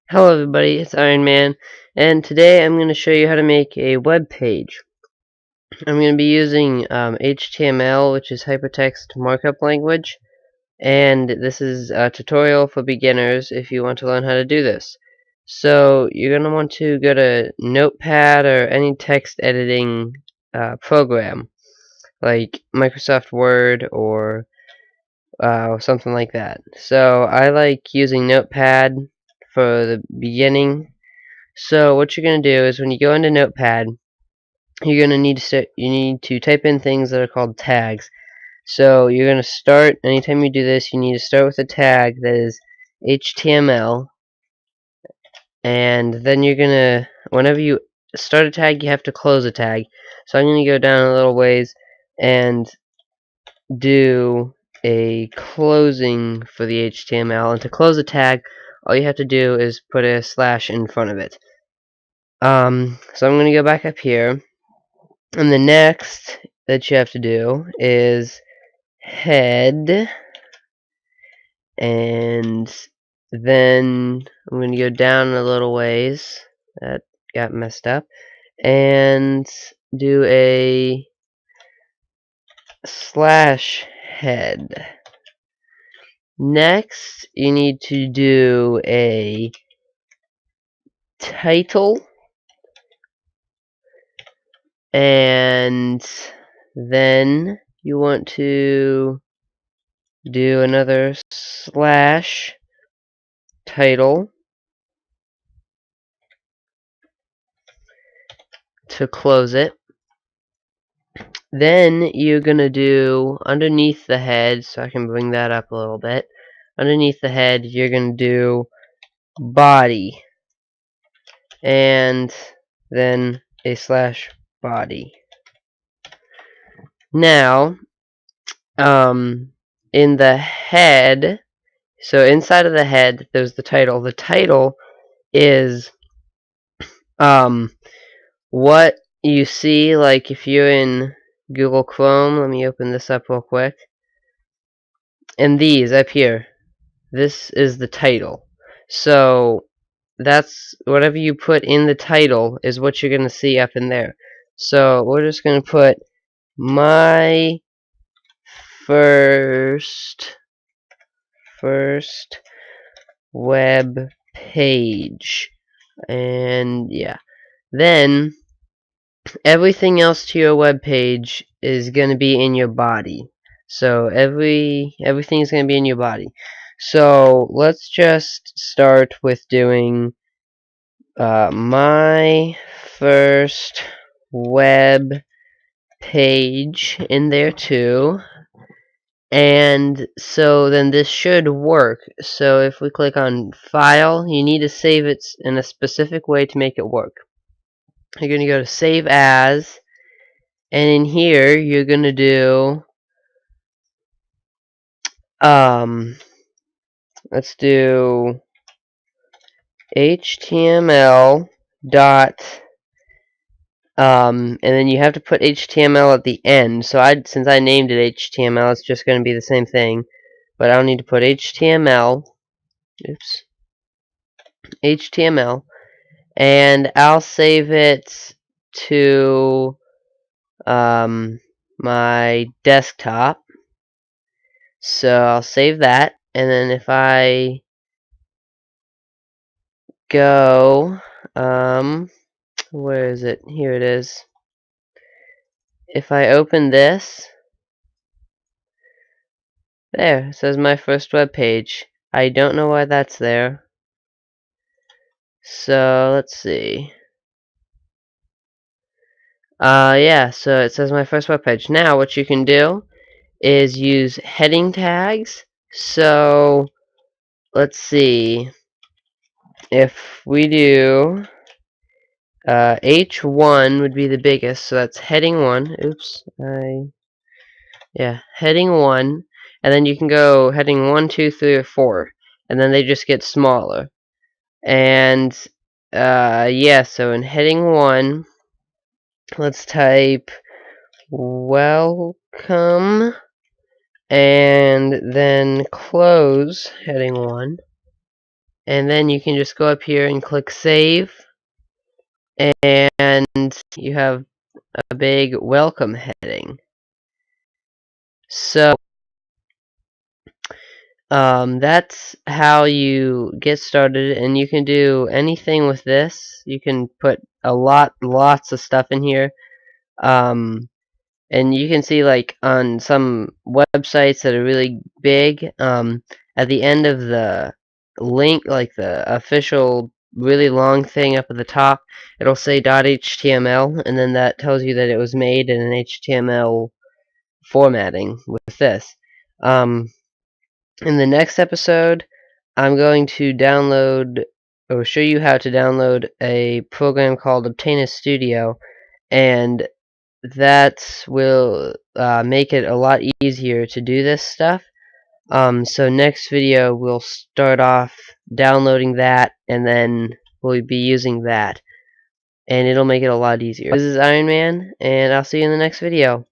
Hello everybody, it's Iron Man, and today I'm going to show you how to make a web page. I'm going to be using HTML, which is Hypertext Markup Language, and this is a tutorial for beginners if you want to learn how to do this. So you're going to want to go to Notepad or any text editing program, like Microsoft Word or something like that. So I like using Notepad for the beginning. So what you're gonna do is when you go into Notepad, you're gonna need to type in things that are called tags. So you're gonna start anytime you do this, you need to start with a tag that is HTML, and then you're gonna whenever you start a tag, you have to close a tag. So I'm gonna go down a little ways and do a closing for the HTML, and to close a tag, all you have to do is put a slash in front of it. So I'm going to go back up here, and the next that you have to do is head, and then I'm going to go down a little ways. That got messed up, and do a slash head. Next, you need to do a title, and then you want to do another slash title to close it. Then you're gonna do underneath the head, so I can bring that up a little bit. Underneath the head, you're gonna do body, and then a slash body. Now, in the head, so inside of the head, there's the title. The title is what you see, like if you're in Google Chrome. Let me open this up real quick. And these up here, this is the title. So that's whatever you put in the title is what you're gonna see up in there. So we're just gonna put my first web page, and yeah, then everything else to your web page is going to be in your body. So everything is going to be in your body. So let's just start with doing my first web page in there too. And so then this should work. So if we click on File, you need to save it in a specific way to make it work. You're going to go to Save As, and in here you're going to do, let's do HTML dot, and then you have to put HTML at the end. So since I named it HTML, it's just going to be the same thing. But I'll need to put HTML, HTML, and I'll save it to my desktop. So I'll save that, and then if I go, where is it? Here it is. If I open this, there, it says my first web page. I don't know why that's there. So let's see. Yeah, so it says my first web page. Now what you can do is use heading tags. So let's see. If we do H1 would be the biggest, so that's heading 1. Oops, yeah, heading 1, and then you can go heading 1, 2, 3, or 4, and then they just get smaller. And yeah, so in heading 1, let's type welcome, and then close heading 1. and then you can just go up here and click save, and you have a big welcome heading. So that's how you get started, and you can do anything with this. You can put lots of stuff in here. And you can see, like, on some websites that are really big, at the end of the link, like the official really long thing up at the top, it'll say .html, and then that tells you that it was made in an HTML formatting with this. In the next episode, I'm going to download, or show you how to download a program called Obtain Studio, and that will make it a lot easier to do this stuff. So next video we'll start off downloading that, and then we'll be using that, and it'll make it a lot easier. This is Iron Man, and I'll see you in the next video.